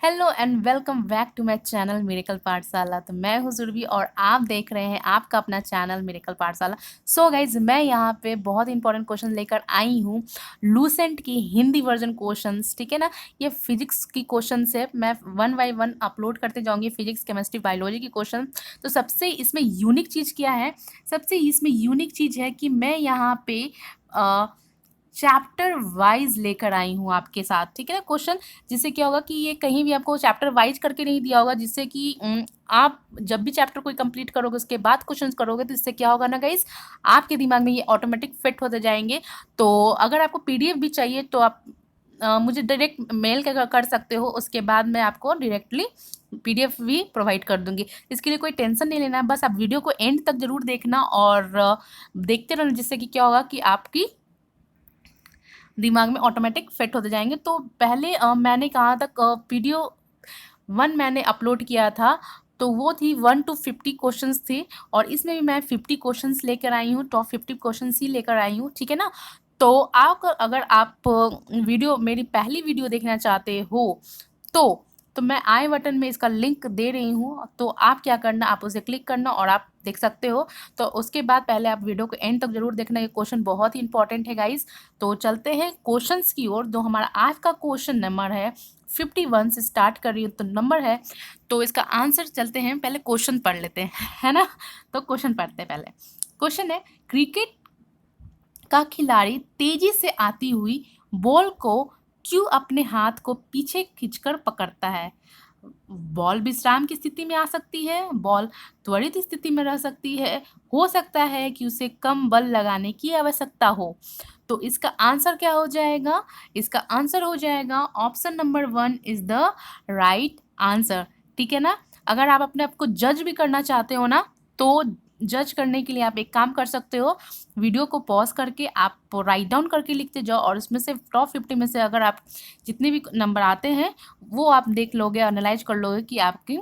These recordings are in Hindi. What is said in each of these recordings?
Hello and welcome back to my channel miracle Pathshala. तो मैं हूँ सुरभि और आप देख रहे हैं आपका अपना चैनल मिरेकल पाठशाला। सो गाइज, मैं यहाँ पे बहुत इंपॉर्टेंट क्वेश्चन लेकर आई हूँ। लूसेंट की हिंदी वर्जन क्वेश्चंस, ठीक है ना। ये फिजिक्स की क्वेश्चन है, मैं वन बाय वन अपलोड करते जाऊँगी। फिजिक्स, केमिस्ट्री, बायोलॉजी की क्वेश्चन। तो सबसे इसमें यूनिक चीज़ क्या है? सबसे इसमें यूनिक चीज़ है कि मैं यहाँ पे चैप्टर वाइज लेकर आई हूँ आपके साथ, ठीक है ना क्वेश्चन। जिससे क्या होगा कि ये कहीं भी आपको चैप्टर वाइज करके नहीं दिया होगा, जिससे कि आप जब भी चैप्टर कोई कंप्लीट करोगे उसके बाद क्वेश्चंस करोगे तो इससे क्या होगा ना गाइस, आपके दिमाग में ये ऑटोमेटिक फिट होते जाएंगे। तो अगर आपको पीडीएफ भी चाहिए तो आप मुझे डायरेक्ट मेल कर सकते हो, उसके बाद मैं आपको डायरेक्टली पीडीएफ भी प्रोवाइड कर दूंगी। इसके लिए कोई टेंशन नहीं लेना है, बस आप वीडियो को एंड तक जरूर देखना और देखते रहना, जिससे कि क्या होगा कि आपकी दिमाग में ऑटोमेटिक फिट होते जाएंगे। तो पहले मैंने कहाँ तक वीडियो 1 मैंने अपलोड किया था, तो वो थी 1 to 50 क्वेश्चंस थे। और इसमें भी मैं 50 क्वेश्चंस लेकर आई हूँ, टॉप 50 क्वेश्चंस ही लेकर आई हूँ, ठीक है ना। तो आप अगर आप वीडियो मेरी पहली वीडियो देखना चाहते हो तो मैं आई बटन में इसका लिंक दे रही हूँ। तो आप क्या करना, आप उसे क्लिक करना और आप देख सकते हो। तो उसके बाद पहले आप वीडियो को एंड तक जरूर देखना, ये क्वेश्चन बहुत ही इंपॉर्टेंट है गाइज। तो चलते हैं क्वेश्चंस की ओर। जो हमारा आज का क्वेश्चन नंबर है 51 से स्टार्ट कर रही हूँ तो नंबर है, तो इसका आंसर चलते हैं, पहले क्वेश्चन पढ़ लेते हैं, है ना। तो क्वेश्चन पढ़ते हैं पहले। क्वेश्चन है, क्रिकेट का खिलाड़ी तेजी से आती हुई बॉल को क्यों अपने हाथ को पीछे खींचकर पकड़ता है? बॉल विश्राम की स्थिति में आ सकती है, बॉल त्वरित स्थिति में रह सकती है, हो सकता है कि उसे कम बल लगाने की आवश्यकता हो। तो इसका आंसर क्या हो जाएगा? इसका आंसर हो जाएगा option number 1 is the right answer, ठीक है ना। अगर आप अपने आप को जज भी करना चाहते हो ना, तो जज करने के लिए आप एक काम कर सकते हो, वीडियो को पॉज करके आप राइट डाउन करके लिखते जाओ और उसमें से टॉप 50 में से अगर आप जितने भी नंबर आते हैं वो आप देख लोगे, एनालाइज कर लोगे कि आपकी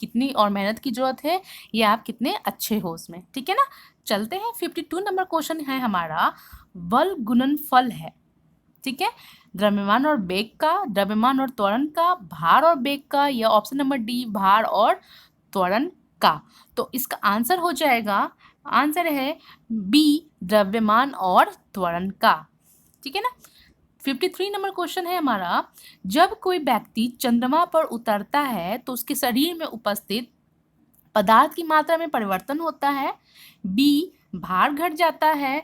कितनी और मेहनत की जरूरत है या आप कितने अच्छे हो उसमें, ठीक है ना। चलते हैं 52 नंबर क्वेश्चन है हमारा, बल गुणनफल है, ठीक है। द्रव्यमान और वेग का, द्रव्यमान और त्वरण का, भार और वेग का, या ऑप्शन नंबर डी भार और त्वरण का। तो इसका आंसर हो जाएगा, आंसर है बी द्रव्यमान और त्वरण का, ठीक है ना। 53 नंबर क्वेश्चन है हमारा, जब कोई व्यक्ति चंद्रमा पर उतरता है तो उसके शरीर में उपस्थित पदार्थ की मात्रा में परिवर्तन होता है, बी भार घट जाता है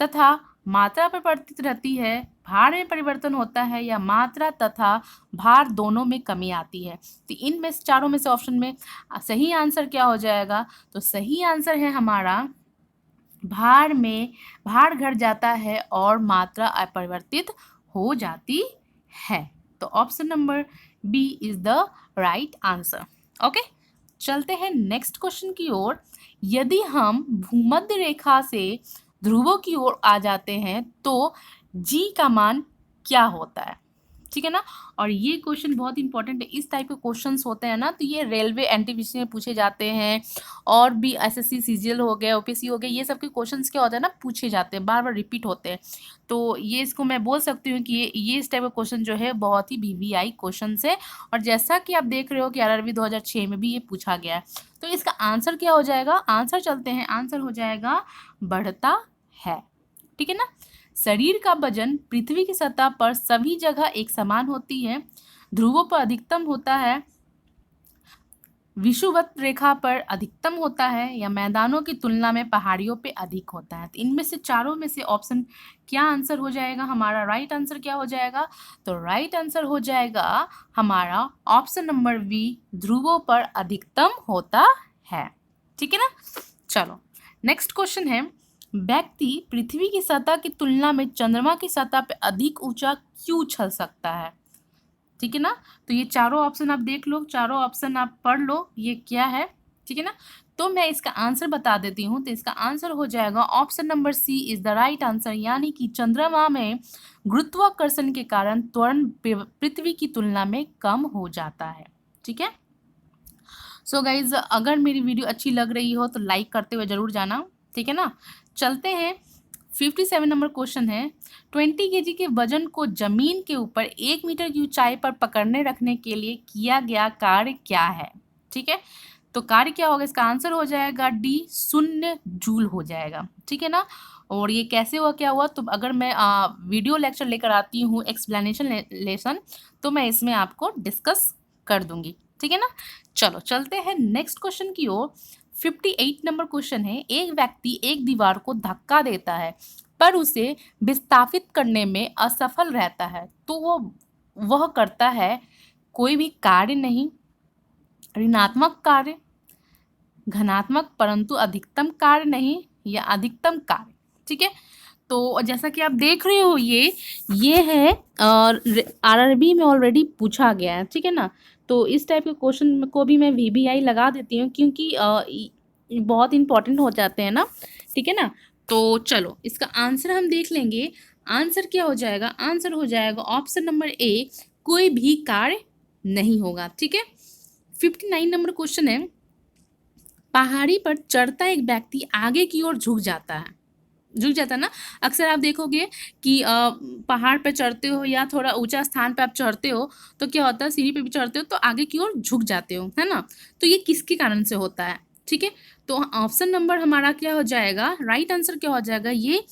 तथा मात्रा परिवर्तित रहती है, भार में परिवर्तन होता है, या मात्रा तथा भार दोनों में कमी आती है। तो इनमें से चारों में से ऑप्शन में सही आंसर क्या हो जाएगा? तो सही आंसर है हमारा भार घट जाता है और मात्रा अपरिवर्तित हो जाती है। तो option number B is the right answer. Okay, चलते हैं नेक्स्ट क्वेश्चन की ओर। यदि हम भूमध्य रेखा से ध्रुवों की ओर आ जाते हैं तो जी का मान क्या होता है, ठीक है ना। और ये क्वेश्चन बहुत इंपॉर्टेंट है, इस टाइप के क्वेश्चंस होते हैं ना तो ये रेलवे एनटीपीसी में पूछे जाते हैं, और भी एसएससी सीजीएल हो गया, ओपीसी हो गया, ये सब के क्वेश्चंस क्या होते हैं ना, पूछे जाते हैं, बार बार रिपीट होते हैं। तो ये इसको मैं बोल सकती हूँ कि ये इस टाइप का क्वेश्चन जो है बहुत ही वीवीआई क्वेश्चन है। और जैसा कि आप देख रहे हो कि आरआरबी 2006 में भी ये पूछा गया है। तो इसका आंसर क्या हो जाएगा? आंसर चलते हैं, आंसर हो जाएगा बढ़ता है, ठीक है ना। शरीर का वजन पृथ्वी की सतह पर सभी जगह एक समान होती है, ध्रुवों पर अधिकतम होता है, विषुवत रेखा पर अधिकतम होता है, या मैदानों की तुलना में पहाड़ियों पे अधिक होता है। तो इनमें से चारों में से ऑप्शन क्या आंसर हो जाएगा? हमारा राइट आंसर क्या हो जाएगा? तो राइट आंसर हो जाएगा हमारा ऑप्शन नंबर बी, ध्रुवों पर अधिकतम होता है, ठीक है ना। चलो नेक्स्ट क्वेश्चन है, व्यक्ति पृथ्वी की सतह की तुलना में चंद्रमा की सतह पे अधिक ऊंचा क्यों उछल सकता है, ठीक है ना। तो ये चारों ऑप्शन आप देख लो, चारों ऑप्शन आप पढ़ लो ये क्या है, ठीक है ना। तो मैं इसका आंसर बता देती हूँ। तो इसका आंसर हो जाएगा option number C is the right answer, यानी कि चंद्रमा में गुरुत्वाकर्षण के कारण त्वरण पृथ्वी की तुलना में कम हो जाता है, ठीक है। सो गाइज, अगर मेरी वीडियो अच्छी लग रही हो तो लाइक करते हुए जरूर जाना, ठीक है ना। चलते हैं 57 नंबर क्वेश्चन है, 20 केजी के वजन को जमीन के ऊपर 1 मीटर की ऊंचाई पर पकड़ने रखने के लिए किया गया कार्य क्या है? ठीक है, तो कार्य क्या होगा? इसका आंसर हो जाएगा डी, 0 जूल हो जाएगा। ठीक है ना। और ये कैसे हुआ, क्या हुआ, तो अगर मैं वीडियो लेक्चर लेकर आती हूँ एक्सप्लेनेशन लेसन, तो मैं इसमें आपको डिस्कस कर दूंगी। ठीक है ना। चलो चलते हैं नेक्स्ट क्वेश्चन की ओर। 58 नंबर क्वेश्चन है, एक व्यक्ति एक दीवार को धक्का देता है पर उसे विस्थापित करने में असफल रहता है, तो वह करता है कोई भी कार्य नहीं, ऋणात्मक कार्य, घनात्मक परंतु अधिकतम कार्य नहीं, या अधिकतम कार्य। ठीक है, तो जैसा कि आप देख रहे हो ये है और आरआरबी में ऑलरेडी पूछा गया है। ठीक है ना। तो इस टाइप के क्वेश्चन को भी मैं वीबीआई लगा देती हूँ क्योंकि बहुत इंपॉर्टेंट हो जाते हैं ना। ठीक है ना। तो चलो इसका आंसर हम देख लेंगे। आंसर क्या हो जाएगा? आंसर हो जाएगा ऑप्शन नंबर ए, कोई भी कार्य नहीं होगा। ठीक है। 59 नंबर क्वेश्चन है, पहाड़ी पर चढ़ता एक व्यक्ति आगे की ओर झुक जाता है। झुक जाता है ना। अक्सर आप देखोगे कि पहाड़ पे चढ़ते हो या थोड़ा ऊंचा स्थान पे आप चढ़ते हो तो क्या होता है, सीढ़ी पे भी चढ़ते हो तो आगे की ओर झुक जाते हो, है ना। तो ये किसके कारण से होता है? ठीक है, तो ऑप्शन नंबर हमारा क्या हो जाएगा, राइट आंसर क्या हो जाएगा, ये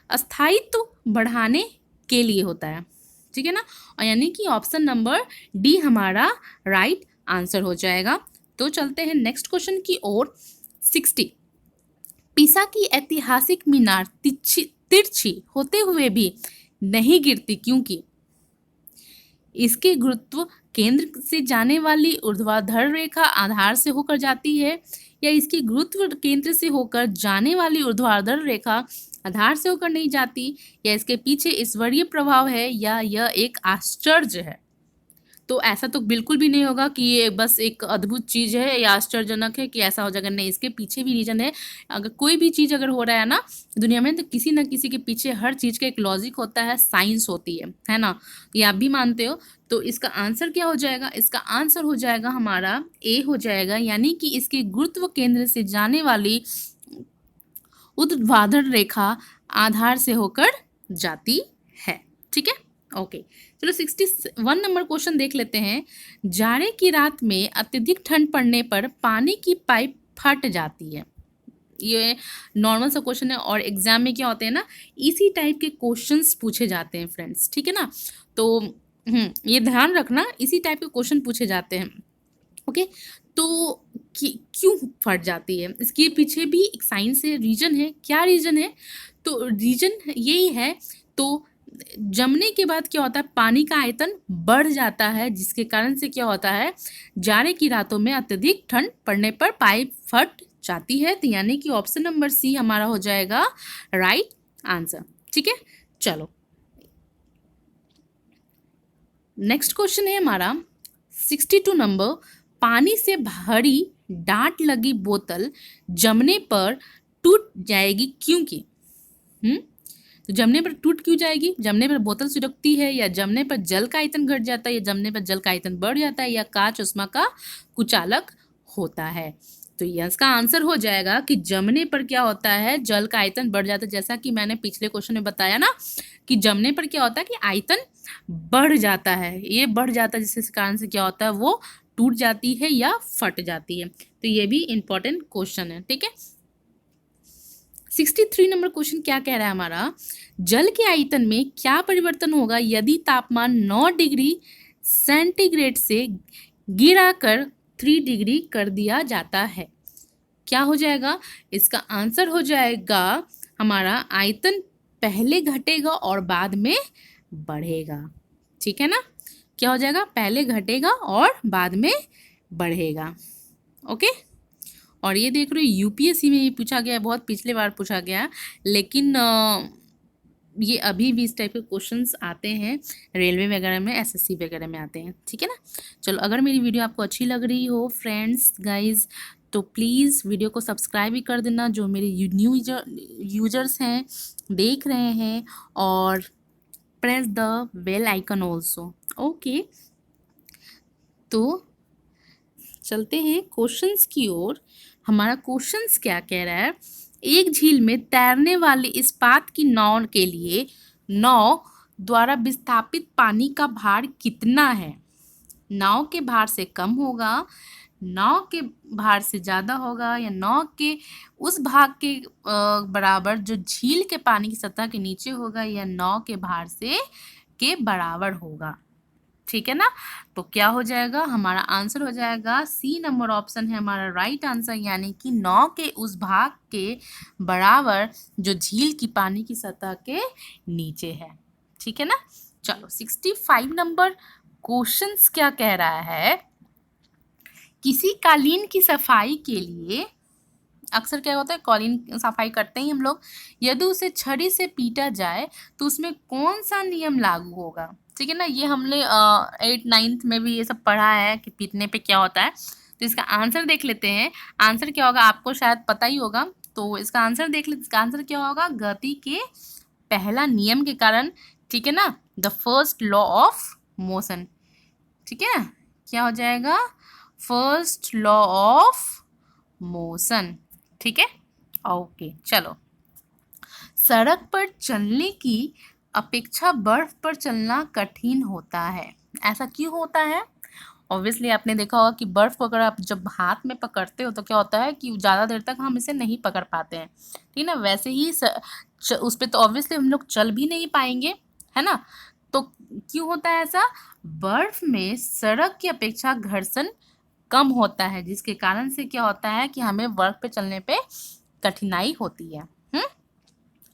अस्थायित्व बढ़ाने के लिए होता है। ठीक है ना। और यानी कि ऑप्शन नंबर डी हमारा राइट आंसर हो जाएगा। तो चलते हैं नेक्स्ट क्वेश्चन की ओर। 60, पिसा की ऐतिहासिक मीनार तिरछी होते हुए भी नहीं गिरती क्योंकि इसके गुरुत्व केंद्र से जाने वाली ऊर्ध्वाधर रेखा आधार से होकर जाती है, या इसकी गुरुत्व केंद्र से होकर जाने वाली ऊर्ध्वाधर रेखा आधार से होकर नहीं जाती, या इसके पीछे ईश्वरीय प्रभाव है, या यह एक आश्चर्य है। तो ऐसा तो बिल्कुल भी नहीं होगा कि ये बस एक अद्भुत चीज़ है या आश्चर्यजनक है कि ऐसा हो जाएगा, नहीं, इसके पीछे भी रीजन है। अगर कोई भी चीज़ अगर हो रहा है ना दुनिया में, तो किसी ना किसी के पीछे हर चीज़ का एक लॉजिक होता है, साइंस होती है ना। ये आप भी मानते हो। तो इसका आंसर क्या हो जाएगा? इसका आंसर हो जाएगा हमारा ए हो जाएगा, यानी कि इसके गुरुत्व केंद्र से जाने वाली ऊर्ध्वाधर रेखा आधार से होकर जाती है। ठीक है, ओके। चलो 61 नंबर क्वेश्चन देख लेते हैं। जाड़े की रात में अत्यधिक ठंड पड़ने पर पानी की पाइप फट जाती है। ये नॉर्मल सा क्वेश्चन है और एग्जाम में क्या होते हैं ना, इसी टाइप के क्वेश्चंस पूछे जाते हैं फ्रेंड्स। ठीक है ना। तो ये ध्यान रखना, इसी टाइप के क्वेश्चन पूछे जाते हैं। ओके, तो क्यों फट जाती है? इसके पीछे भी एक साइंस है, रीजन है। क्या रीजन है? तो रीजन यही है, तो जमने के बाद क्या होता है, पानी का आयतन बढ़ जाता है, जिसके कारण से क्या होता है, जाड़े की रातों में अत्यधिक ठंड पड़ने पर पाइप फट जाती है। तो यानी कि ऑप्शन नंबर सी हमारा हो जाएगा राइट आंसर। ठीक है, चलो नेक्स्ट क्वेश्चन है हमारा 62 नंबर, पानी से भरी डांट लगी बोतल जमने पर टूट जाएगी क्योंकि तो जमने पर टूट क्यों जाएगी? जमने पर बोतल सिकुड़ती है, या जमने पर जल का आयतन घट जाता है, या जमने पर जल का आयतन बढ़ जाता है, या कांच उष्मा का कुचालक होता है। तो इसका आंसर हो जाएगा कि जमने पर क्या होता है, जल का आयतन बढ़ जाता है। जैसा कि मैंने पिछले क्वेश्चन में बताया ना कि जमने पर क्या होता है कि आयतन बढ़ जाता है, ये बढ़ जाता है, जिसके कारण से क्या होता है, वो टूट जाती है या फट जाती है। तो ये भी इंपॉर्टेंट क्वेश्चन है। ठीक है, 63 नंबर क्वेश्चन क्या कह रहा है हमारा, जल के आयतन में क्या परिवर्तन होगा यदि तापमान 9 डिग्री सेंटीग्रेड से गिराकर 3 डिग्री कर दिया जाता है? क्या हो जाएगा? इसका आंसर हो जाएगा हमारा आयतन पहले घटेगा और बाद में बढ़ेगा। ठीक है ना। क्या हो जाएगा? पहले घटेगा और बाद में बढ़ेगा। ओके, और ये देख रहे हो यूपीएससी में ये पूछा गया है, बहुत पिछले बार पूछा गया, लेकिन ये अभी भी इस टाइप के क्वेश्चंस आते हैं रेलवे वगैरह में, एसएससी वगैरह में आते हैं। ठीक है ना। चलो, अगर मेरी वीडियो आपको अच्छी लग रही हो फ्रेंड्स गाइज, तो प्लीज़ वीडियो को सब्सक्राइब भी कर देना, जो मेरे न्यू यूजर्स हैं देख रहे हैं, और press the bell icon also. Okay, तो चलते हैं क्वेश्चंस की ओर। हमारा क्वेश्चंस क्या कह रहा है, एक झील में तैरने वाली इस्पात की नाव के लिए नाव द्वारा विस्थापित पानी का भार कितना है? नाव के भार से कम होगा, नाव के भार से ज़्यादा होगा, या नाव के उस भाग के बराबर जो झील के पानी की सतह के नीचे होगा, या नाव के भार से के बराबर होगा। ठीक है ना? तो क्या हो जाएगा? हमारा आंसर हो जाएगा सी नंबर ऑप्शन है हमारा राइट आंसर, यानी कि नाव के उस भाग के बराबर जो झील की पानी की सतह के नीचे है। ठीक है ना? चलो 65 नंबर क्वेश्चंस क्या कह रहा है, किसी कालीन की सफाई के लिए अक्सर क्या होता है, कालीन सफाई करते ही हम लोग, यदि उसे छड़ी से पीटा जाए तो उसमें कौन सा नियम लागू होगा? ठीक है ना? ये हमने 8th-9th में भी ये सब पढ़ा है कि पीटने पे क्या होता है। तो इसका आंसर देख लेते हैं। आंसर क्या होगा आपको शायद पता ही होगा, तो इसका आंसर देख लेते। इसका आंसर क्या होगा? गति के पहला नियम के कारण। ठीक है ना? The first law of motion. ठीक है ना? क्या हो जाएगा? First law of motion. ठीक है? ओके, चलो। सड़क पर चलने की अपेक्षा बर्फ पर चलना कठिन होता है। ऐसा क्यों होता है? ऑब्वियसली आपने देखा होगा कि बर्फ को अगर आप जब हाथ में पकड़ते हो तो क्या होता है कि ज़्यादा देर तक हम इसे नहीं पकड़ पाते हैं। ठीक है ना? वैसे ही उस पर तो ऑब्वियसली हम लोग चल भी नहीं पाएंगे, है ना? तो क्यों होता है ऐसा? बर्फ में सड़क की अपेक्षा घर्षण कम होता है, जिसके कारण से क्या होता है कि हमें बर्फ पे चलने पे कठिनाई होती है।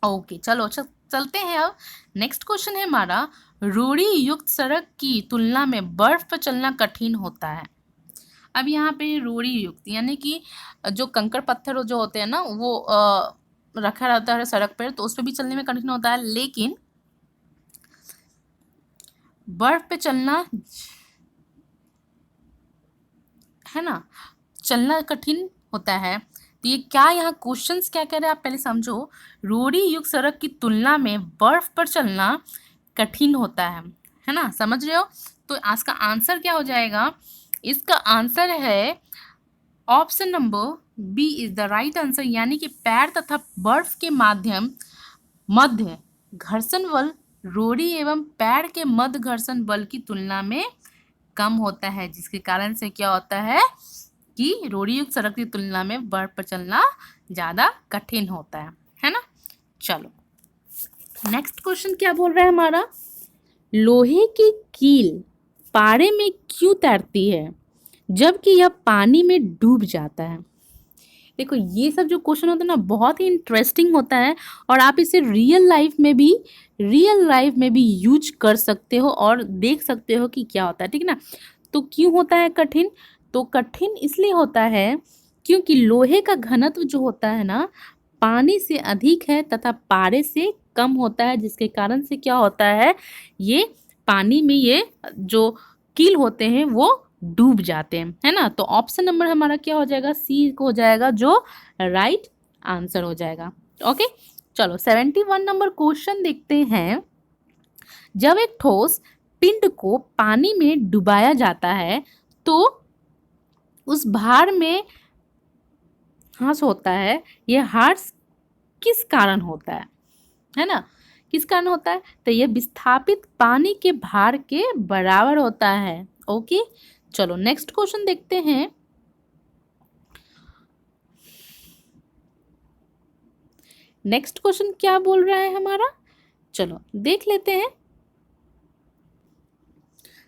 ओके, चलो चलते हैं। अब नेक्स्ट क्वेश्चन है हमारा, रोड़ी युक्त सड़क की तुलना में बर्फ पर चलना कठिन होता है। अब यहाँ पे रोड़ी युक्त यानी कि जो कंकड़ पत्थर जो होते हैं ना, वो रखा रहता है सड़क पर, तो उस पर भी चलने में कठिन होता है, लेकिन बर्फ पे चलना, है ना, चलना कठिन होता है। तो ये क्या यहाँ क्वेश्चंस क्या कह रहे हैं आप पहले समझो। रोड़ी युक्त सड़क की तुलना में बर्फ पर चलना कठिन होता है ना? समझ रहे हो? तो इसका आंसर क्या हो जाएगा? इसका आंसर है option number B is the right answer, यानी कि पैर तथा बर्फ के मध्य घर्षण बल रोड़ी एवं पैर के मध्य घर्षण बल की तुलना में कम होता है, जिसके कारण से क्या होता है कि रोड़ी युक्त सड़क की तुलना में बर्फ पर चलना ज़्यादा कठिन होता है ना? चलो नेक्स्ट क्वेश्चन क्या बोल रहा है हमारा, लोहे की कील पारे में क्यों तैरती है जबकि यह पानी में डूब जाता है? देखो ये सब जो क्वेश्चन होता है ना, बहुत ही इंटरेस्टिंग होता है, और आप इसे रियल लाइफ में भी यूज कर सकते हो और देख सकते हो कि क्या होता है। ठीक है ना? तो क्यों होता है कठिन? तो कठिन इसलिए होता है क्योंकि लोहे का घनत्व जो होता है ना, पानी से अधिक है तथा पारे से कम होता है, जिसके कारण से क्या होता है, ये पानी में ये जो कील होते हैं वो डूब जाते हैं, है ना? तो ऑप्शन नंबर हमारा क्या हो जाएगा? सी हो जाएगा, जो राइट आंसर हो जाएगा। ओके, चलो 71 नंबर क्वेश्चन देखते हैं। जब एक ठोस पिंड को पानी में डुबाया जाता है तो उस भार में ह्रास होता है। यह ह्रास किस कारण होता है ना? किस कारण होता है? तो यह विस्थापित पानी के भार के बराबर होता है। ओके, चलो नेक्स्ट क्वेश्चन देखते हैं। नेक्स्ट क्वेश्चन क्या बोल रहा है हमारा, चलो देख लेते हैं।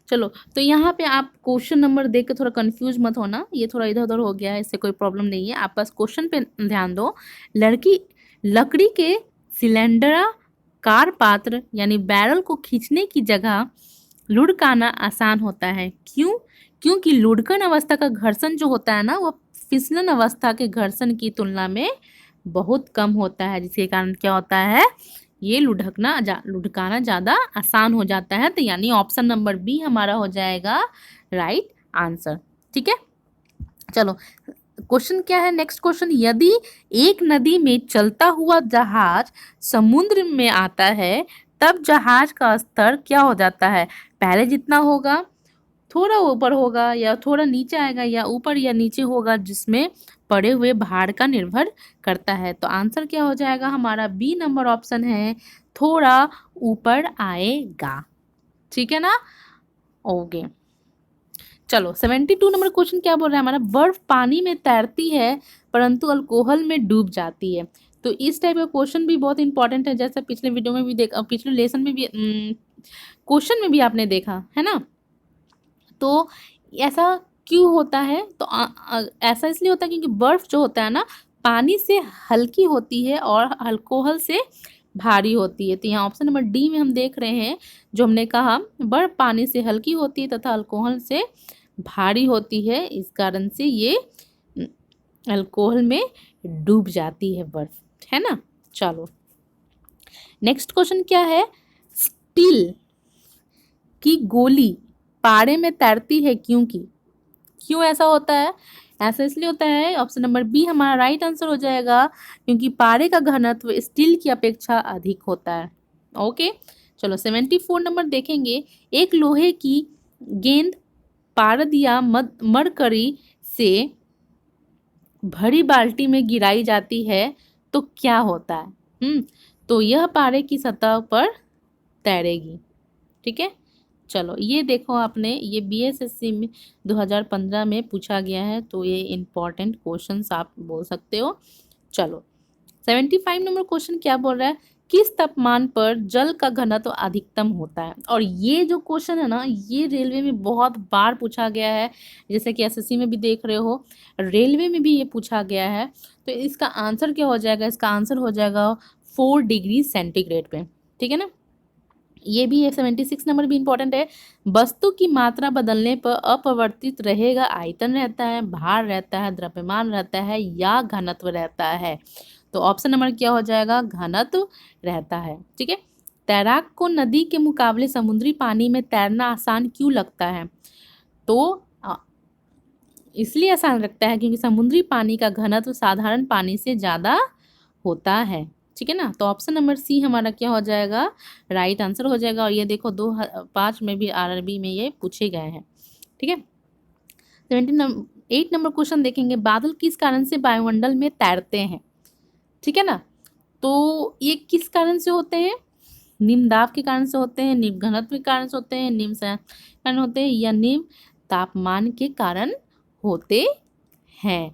चलो तो यहाँ पे आप क्वेश्चन नंबर देख के थोड़ा कंफ्यूज मत होना, ये थोड़ा इधर उधर हो गया है, इससे कोई प्रॉब्लम नहीं है, आप बस क्वेश्चन पे ध्यान दो। लकड़ी के सिलेंडराकार पात्र यानी बैरल को खींचने की जगह लुढ़काना आसान होता है। क्यों? क्योंकि लुढ़कन अवस्था का घर्षण जो होता है ना, वो फिसलन अवस्था के घर्षण की तुलना में बहुत कम होता है, जिसके कारण क्या होता है, ये लुढ़काना ज़्यादा आसान हो जाता है। तो यानी ऑप्शन नंबर बी हमारा हो जाएगा राइट आंसर। ठीक है, चलो क्वेश्चन क्या है नेक्स्ट क्वेश्चन, यदि एक नदी में चलता हुआ जहाज समुद्र में आता है तब जहाज का स्तर क्या हो जाता है? पहले जितना होगा थोड़ा ऊपर होगा या थोड़ा नीचे आएगा या ऊपर या नीचे होगा, जिसमें पड़े हुए भार का निर्भर करता है। तो आंसर क्या हो जाएगा हमारा? बी नंबर ऑप्शन है, थोड़ा ऊपर आएगा। ठीक है ना? ओके, चलो 72 नंबर क्वेश्चन क्या बोल रहा है हमारा? बर्फ पानी में तैरती है परंतु अल्कोहल में डूब जाती है। तो इस टाइप का क्वेश्चन भी बहुत इंपॉर्टेंट है, जैसे पिछले वीडियो में भी देखा, पिछले लेसन में भी क्वेश्चन में भी आपने देखा है ना। तो ऐसा क्यों होता है? तो ऐसा इसलिए होता है क्योंकि बर्फ जो होता है ना, पानी से हल्की होती है और अल्कोहल से भारी होती है। तो यहाँ ऑप्शन नंबर डी में हम देख रहे हैं, जो हमने कहा बर्फ पानी से हल्की होती है तथा अल्कोहल से भारी होती है, इस कारण से ये अल्कोहल में डूब जाती है बर्फ, है ना। चलो नेक्स्ट क्वेश्चन क्या है? स्टील की गोली पारे में तैरती है क्योंकि, क्यों ऐसा होता है? ऐसा इसलिए होता है, ऑप्शन नंबर बी हमारा राइट आंसर हो जाएगा, क्योंकि पारे का घनत्व स्टील की अपेक्षा अधिक होता है। ओके, चलो 74 नंबर देखेंगे। एक लोहे की गेंद पारद या मरकरी से भरी बाल्टी में गिराई जाती है तो क्या होता है? तो यह पारे की सतह पर तैरेगी। ठीक है, चलो ये देखो, आपने ये बीएसएससी में 2015 में पूछा गया है, तो ये इम्पॉर्टेंट क्वेश्चंस आप बोल सकते हो। चलो 75 नंबर क्वेश्चन क्या बोल रहा है? किस तापमान पर जल का घनत्व अधिकतम होता है? और ये जो क्वेश्चन है ना, ये रेलवे में बहुत बार पूछा गया है, जैसे कि एसएससी में भी देख रहे हो, रेलवे में भी ये पूछा गया है। तो इसका आंसर क्या हो जाएगा? इसका आंसर हो जाएगा 4 डिग्री सेंटीग्रेड पे। ठीक है ना। ये भी है 76 नंबर भी इंपॉर्टेंट है। वस्तु की मात्रा बदलने पर अपरिवर्तित रहेगा, आयतन रहता है, भार रहता है, द्रव्यमान रहता है या घनत्व रहता है? तो ऑप्शन नंबर क्या हो जाएगा? घनत्व रहता है। ठीक है। तैराक को नदी के मुकाबले समुद्री पानी में तैरना आसान क्यों लगता है? तो इसलिए आसान लगता है क्योंकि समुद्री पानी का घनत्व साधारण पानी से ज़्यादा होता है। ठीक है ना। तो ऑप्शन नंबर सी हमारा क्या हो जाएगा? राइट आंसर हो जाएगा। और ये देखो 2005 में भी आरआरबी में ये पूछे गए हैं। ठीक है। 78 नंबर क्वेश्चन देखेंगे। बादल किस कारण से वायुमंडल में तैरते हैं? ठीक है ना। तो ये किस कारण से होते हैं? निम्न दाब के कारण से होते हैं, निम्न घनत्व के कारण से होते हैं, निम्न कारण होते हैं या निम्न तापमान के कारण होते हैं?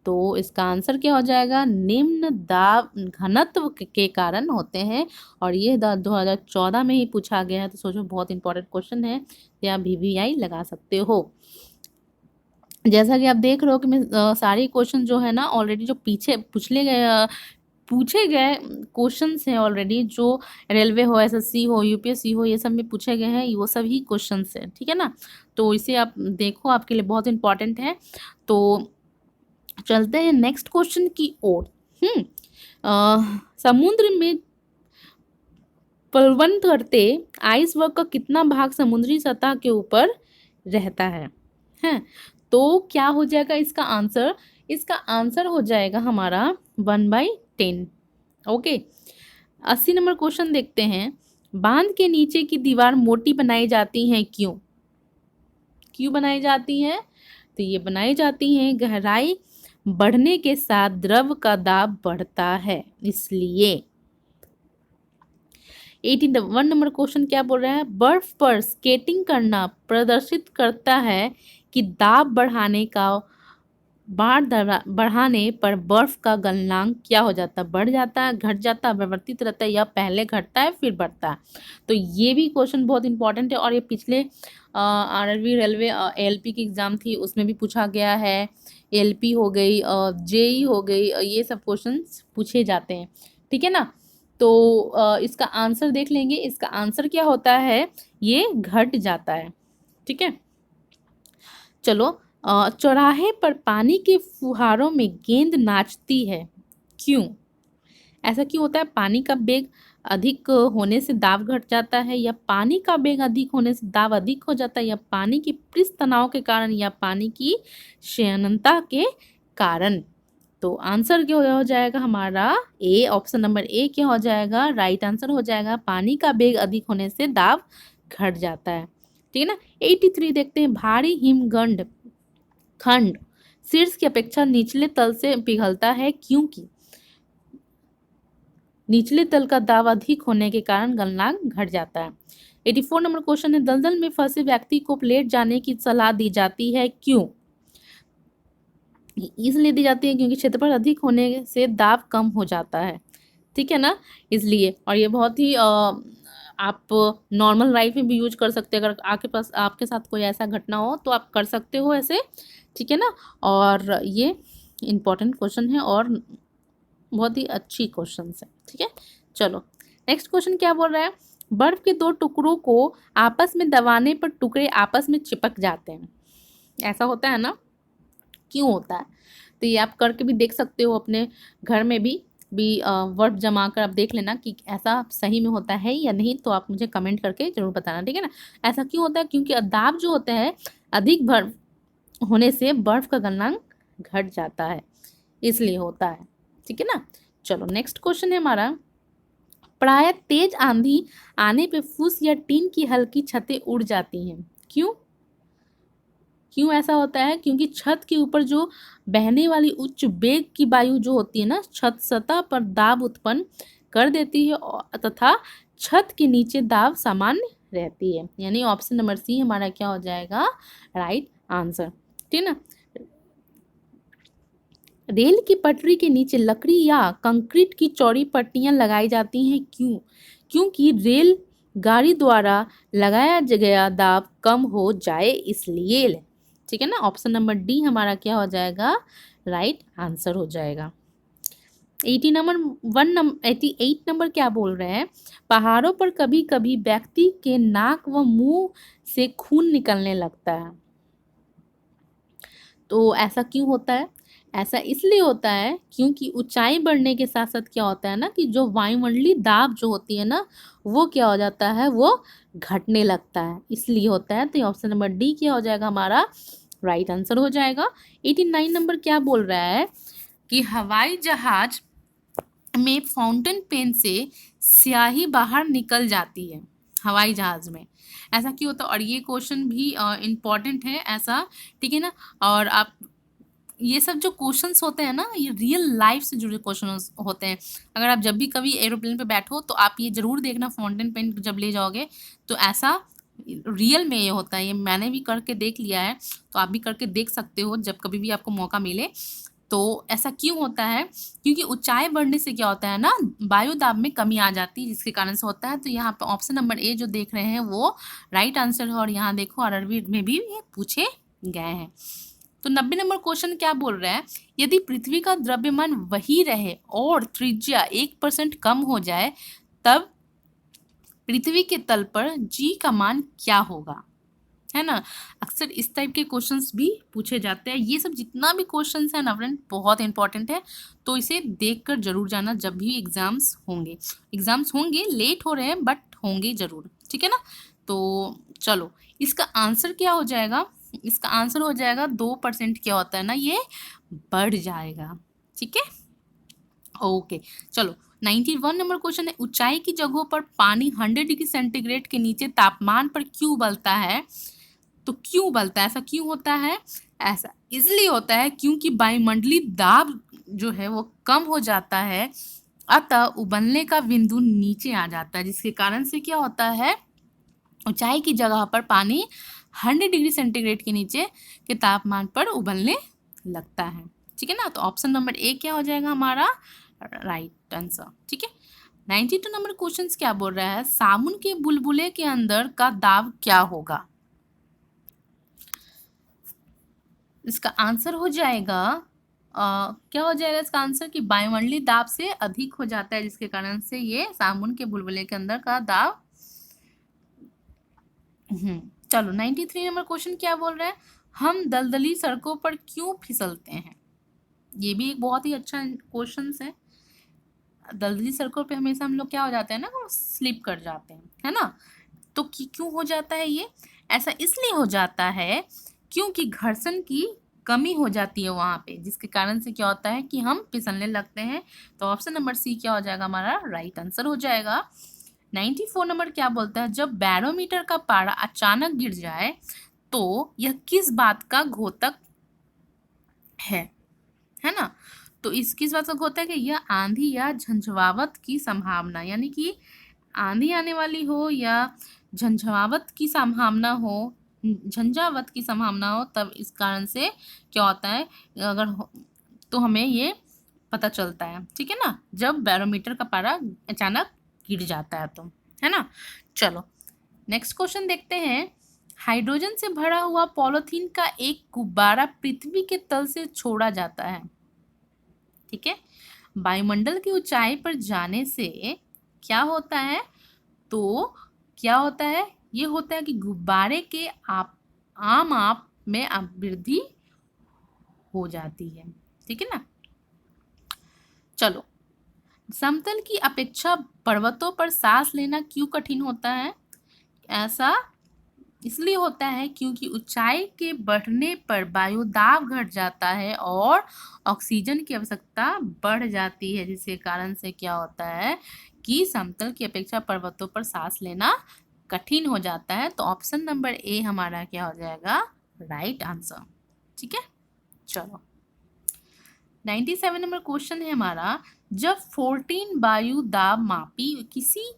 तो इसका आंसर क्या हो जाएगा? निम्न दाब घनत्व के कारण होते हैं। और ये 2014 में ही पूछा गया है, तो सोचो बहुत इंपॉर्टेंट क्वेश्चन है, या आप VVI लगा सकते हो। जैसा कि आप देख रहे हो कि मैं सारे क्वेश्चन जो है ना ऑलरेडी जो पीछे पूछे गए क्वेश्चंस हैं ऑलरेडी, जो रेलवे हो, एसएससी हो, यूपीएससी हो, ये सब में पूछे गए हैं, वो सभी क्वेश्चंस हैं। ठीक है ना। तो इसे आप देखो, आपके लिए बहुत इंपॉर्टेंट है। तो चलते हैं नेक्स्ट क्वेश्चन की ओर। समुद्र में प्लवन करते आइस वर्क का कितना भाग समुद्री सतह के ऊपर रहता है? हैं, तो क्या हो जाएगा इसका आंसर? इसका आंसर हो जाएगा हमारा 1/10। ओके, 80 नंबर क्वेश्चन देखते हैं। बांध के नीचे की दीवार मोटी बनाई जाती है क्यों? क्यों बनाई जाती है? तो ये बनाई जाती है गहराई बढ़ने के साथ द्रव का दाब बढ़ता है, इसलिए। 81 नंबर क्वेश्चन क्या बोल रहा है? बर्फ पर स्केटिंग करना प्रदर्शित करता है कि दाब बढ़ाने पर बर्फ का गलनांक क्या हो जाता है? बढ़ जाता है, घट जाता है, परिवर्तित रहता है, या पहले घटता है फिर बढ़ता है? तो ये भी क्वेश्चन बहुत इंपॉर्टेंट है, और ये पिछले आरआरबी रेलवे एलपी की एग्ज़ाम थी, उसमें भी पूछा गया है। एलपी हो गई, जेई हो गई, ये सब क्वेश्चन पूछे जाते हैं। ठीक है ना। तो इसका आंसर देख लेंगे। इसका आंसर क्या होता है? ये घट जाता है। ठीक है। चलो, चौराहे पर पानी के फुहारों में गेंद नाचती है क्यों? ऐसा क्यों होता है? पानी का बेग अधिक होने से दाब घट जाता है, या पानी का बेग अधिक होने से दाब अधिक हो जाता है, या पानी की पृष्ठ तनाव के कारण, या पानी की क्षीणता के कारण? तो आंसर क्या हो जाएगा हमारा? ए, ऑप्शन नंबर ए क्या हो जाएगा? राइट आंसर हो जाएगा। पानी का बेग अधिक होने से दाब घट जाता है। ठीक है ना। 83 देखते हैं, भारी हिमगंड खंड शीर्ष की अपेक्षा निचले तल से पिघलता है क्योंकि निचले तल का दाब अधिक होने के कारण गलनांक घट जाता है। 84 नंबर क्वेश्चन है, दलदल में फंसे व्यक्ति को लेट जाने की सलाह दी जाती है, क्यों? इसलिए दी जाती है क्योंकि क्षेत्रफल अधिक होने से दाब कम हो जाता है, ठीक है ना, इसलिए। और ये बहुत ही आप नॉर्मल लाइफ में भी यूज कर सकते हैं, अगर आपके साथ कोई ऐसा घटना हो तो आप कर सकते हो ऐसे, ठीक है ना। और ये इम्पोर्टेंट क्वेश्चन है और बहुत ही अच्छी क्वेश्चन है, ठीक है। चलो नेक्स्ट क्वेश्चन क्या बोल रहा है, बर्फ के दो टुकड़ों को आपस में दबाने पर टुकड़े आपस में चिपक जाते हैं, ऐसा होता है ना, क्यों होता है? तो ये आप करके भी देख सकते हो अपने घर में भी बर्फ जमा कर आप देख लेना कि ऐसा सही में होता है या नहीं, तो आप मुझे कमेंट करके जरूर बताना, ठीक है ना। ऐसा क्यों होता है? क्योंकि दाब जो होता है अधिक बर्फ होने से बर्फ का गलनांक घट जाता है, इसलिए होता है, ठीक है ना। चलो नेक्स्ट क्वेश्चन है हमारा, प्राय तेज आंधी आने पे फूस या टीन की हल्की छतें उड़ जाती हैं, क्यों? क्यों ऐसा होता है? क्योंकि छत के ऊपर जो बहने वाली उच्च वेग की वायु जो होती है ना, छत सतह पर दाब उत्पन्न कर देती है तथा छत के नीचे दाब सामान्य रहती है, यानी ऑप्शन नंबर सी हमारा क्या हो जाएगा, राइट आंसर, ठीक है ना। रेल की पटरी के नीचे लकड़ी या कंक्रीट की चौड़ी पट्टियां लगाई जाती हैं, क्यों? क्योंकि रेल गाड़ी द्वारा लगाया गया दाब कम हो जाए, इसलिए, ठीक है ना। ऑप्शन नंबर डी हमारा क्या हो जाएगा, राइट आंसर हो जाएगा। 88 नंबर क्या बोल रहे हैं, पहाड़ों पर कभी कभी व्यक्ति के नाक व मुंह से खून निकलने लगता है, तो ऐसा क्यों होता है? ऐसा इसलिए होता है क्योंकि ऊंचाई बढ़ने के साथ साथ क्या होता है ना, कि जो वायुमंडलीय दाब जो होती है ना, वो क्या हो जाता है, वो घटने लगता है, इसलिए होता है। तो ऑप्शन नंबर डी क्या हो जाएगा हमारा, राइट आंसर हो जाएगा। 89 नंबर क्या बोल रहा है कि हवाई जहाज में फाउंटेन पेन से स्याही बाहर निकल जाती है, हवाई जहाज में ऐसा क्यों होता है? और ये क्वेश्चन भी इम्पॉर्टेंट है ऐसा, ठीक है ना। और आप ये सब जो क्वेश्चंस होते हैं ना, ये रियल लाइफ से जुड़े क्वेश्चन होते हैं। अगर आप जब भी कभी एरोप्लेन पे बैठो तो आप ये जरूर देखना, फाउंटेन पेन जब ले जाओगे तो ऐसा रियल में ये होता है, ये मैंने भी करके देख लिया है, तो आप भी करके देख सकते हो जब कभी भी आपको मौका मिले। तो ऐसा क्यों होता है? क्योंकि ऊंचाई बढ़ने से क्या होता है ना, वायु दाब में कमी आ जाती है, जिसके कारण से होता है। तो यहाँ पे ऑप्शन नंबर ए जो देख रहे हैं वो राइट आंसर है, और यहाँ देखो आरआरबी में भी ये पूछे गए हैं। तो 90 नंबर क्वेश्चन क्या बोल रहा है, यदि पृथ्वी का द्रव्यमान वही रहे और त्रिज्या 1% कम हो जाए, तब पृथ्वी के तल पर जी का मान क्या होगा, है ना। अक्सर इस टाइप के क्वेश्चंस भी पूछे जाते हैं। ये सब जितना भी क्वेश्चंस है ना फ्रेंड, बहुत इंपॉर्टेंट है, तो इसे देखकर जरूर जाना जब भी एग्जाम्स होंगे, लेट हो रहे हैं बट होंगे जरूर, ठीक है ना। तो चलो इसका आंसर क्या हो जाएगा, इसका आंसर हो जाएगा 2% क्या होता है ना, ये बढ़ जाएगा, ठीक है। ओके चलो 91 नंबर क्वेश्चन है, ऊंचाई की जगहों पर पानी 100 डिग्री सेंटीग्रेड के नीचे तापमान पर क्यों उबलता है? तो क्यों उबलता है, ऐसा क्यों होता है? ऐसा इसलिए होता है क्योंकि वायुमंडलीय दाब जो है वो कम हो जाता है, अतः उबलने का बिंदु नीचे आ जाता है, जिसके कारण से क्या होता है, ऊंचाई की जगह पर पानी 100 डिग्री सेंटीग्रेड के नीचे के तापमान पर उबलने लगता है, ठीक है ना। तो ऑप्शन नंबर ए क्या हो जाएगा हमारा, राइट आंसर, ठीक है। 92 नंबर क्वेश्चन क्या बोल रहा है, साबुन के बुलबुले के अंदर का दाब क्या होगा? इसका आंसर हो जाएगा क्या हो जाएगा इसका आंसर, कि वायुमंडलीय दाब से अधिक हो जाता है, जिसके कारण से ये साबुन के बुलबुले के अंदर का दाब। चलो 93 नंबर क्वेश्चन क्या बोल रहा है, हम दलदली सड़कों पर क्यों फिसलते हैं? ये भी एक बहुत ही अच्छा क्वेश्चन है। दलदली सड़कों पे हमेशा हम लोग क्या हो जाते हैं ना, वो स्लिप कर जाते हैं, है ना। तो क्यों हो जाता है ये? ऐसा इसलिए हो जाता है क्योंकि घर्षण की कमी हो जाती है वहाँ पे, जिसके कारण से क्या होता है कि हम फिसलने लगते हैं। तो ऑप्शन नंबर सी क्या हो जाएगा हमारा, राइट आंसर हो जाएगा। 94 नंबर क्या बोलता है, जब बैरोमीटर का पारा अचानक गिर जाए तो यह किस बात का घोतक है ना। तो इस किस बात का घोतक है कि यह आंधी या झंझावात की संभावना, यानी कि आंधी आने वाली हो या झंझावात की संभावना हो, झंझावात की संभावना हो, तब इस कारण से क्या होता है, अगर तो हमें ये पता चलता है, ठीक है ना, जब बैरोमीटर का पारा अचानक गिर जाता है तो, है ना। चलो नेक्स्ट क्वेश्चन देखते हैं। हाइड्रोजन से भरा हुआ पॉलीथीन का एक गुब्बारा पृथ्वी के तल से छोड़ा जाता है, ठीक है। वायुमंडल की ऊंचाई पर जाने से क्या होता है, तो क्या होता है, ये होता है कि गुब्बारे के आप में वृद्धि हो जाती है, ठीक है ना। चलो, समतल की अपेक्षा पर्वतों पर सांस लेना क्यों कठिन होता है। ऐसा इसलिए होता है क्योंकि ऊंचाई के बढ़ने पर वायु दाब घट जाता है और ऑक्सीजन की आवश्यकता बढ़ जाती है, जिसके कारण से क्या होता है कि समतल की अपेक्षा पर्वतों पर सांस लेना कठिन हो जाता है। तो ऑप्शन नंबर ए हमारा क्या हो जाएगा, राइट आंसर, ठीक है। चलो 97 नंबर क्वेश्चन है हमारा, जब 14 वायु दाब मापी किसी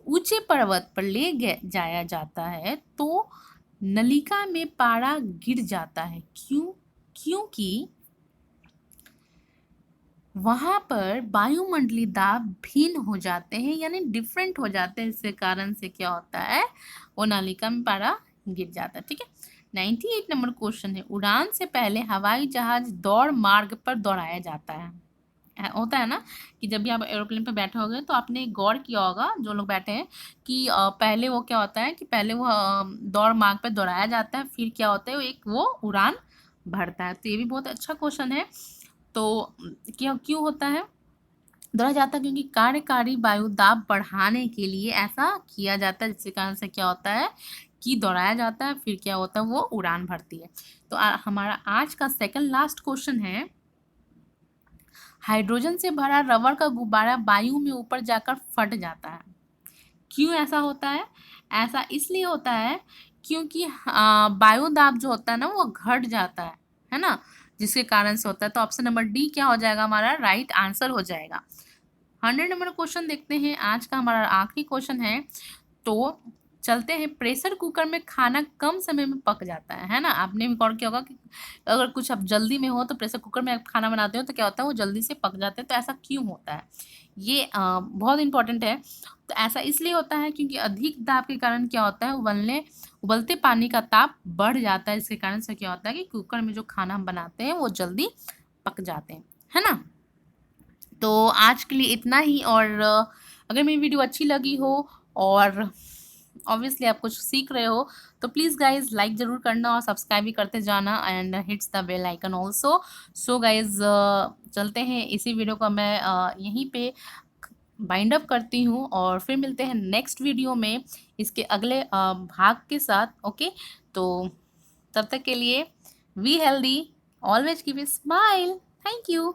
ऊंचे पर्वत पर ले जाया जाता है तो नलिका में पारा गिर जाता है, क्यों, क्योंकि वहां पर वायुमंडलीय दाब भिन्न हो जाते हैं, यानी डिफरेंट हो जाते हैं, इसके कारण से क्या होता है, वो नलिका में पारा गिर जाता है, ठीक है। 98 नंबर क्वेश्चन है, उड़ान से पहले हवाई जहाज दौड़ मार्ग पर दौड़ाया जाता है। होता है ना कि जब भी आप एरोप्लेन पे बैठे होगे तो आपने गौर किया होगा, जो लोग बैठे हैं, कि पहले वो क्या होता है कि पहले वो दौड़ मार्ग पे दौड़ाया जाता है, फिर क्या होता है, वो उड़ान भरता है। तो ये भी बहुत अच्छा क्वेश्चन है। तो क्यों क्यों होता है, दौड़ा जाता है क्योंकि कार्यकारी वायु दाब बढ़ाने के लिए ऐसा किया जाता है, जिसके कारण से क्या होता है कि दौड़ाया जाता है, फिर क्या होता है, वो उड़ान भरती है। तो हमारा आज का सेकंड लास्ट क्वेश्चन है, हाइड्रोजन से भरा रबर का गुब्बारा वायु में ऊपर जाकर फट जाता है, क्यों ऐसा होता है। ऐसा इसलिए होता है क्योंकि वायु दाब जो होता है ना वो घट जाता है ना, जिसके कारण से होता है। तो ऑप्शन नंबर डी क्या हो जाएगा, हमारा राइट आंसर हो जाएगा। 100 नंबर क्वेश्चन देखते हैं, आज का हमारा आखिरी क्वेश्चन है। तो चलते हैं, प्रेशर कुकर में खाना कम समय में पक जाता है ना। आपने भी गौर किया होगा कि अगर कुछ आप जल्दी में हो तो प्रेशर कुकर में आप खाना बनाते हो तो क्या होता है, वो जल्दी से पक जाते हैं। तो ऐसा क्यों होता है, ये बहुत इंपॉर्टेंट है। तो ऐसा इसलिए होता है क्योंकि अधिक दाब के कारण क्या होता है, उबलते पानी का ताप बढ़ जाता है, जिसके कारण से क्या होता है कि कुकर में जो खाना हम बनाते हैं वो जल्दी पक जाते हैं, है ना। तो आज के लिए इतना ही, और अगर मेरी वीडियो अच्छी लगी हो और ऑब्वियसली आप कुछ सीख रहे हो तो प्लीज़ गाइज लाइक ज़रूर करना और सब्सक्राइब भी करते जाना and hits the bell icon also. So guys चलते हैं, इसी वीडियो को मैं यहीं पे बाइंड अप करती हूँ और फिर मिलते हैं नेक्स्ट वीडियो में इसके अगले भाग के साथ। ओके, तो तब तक के लिए we healthy, always keep a smile. Thank you.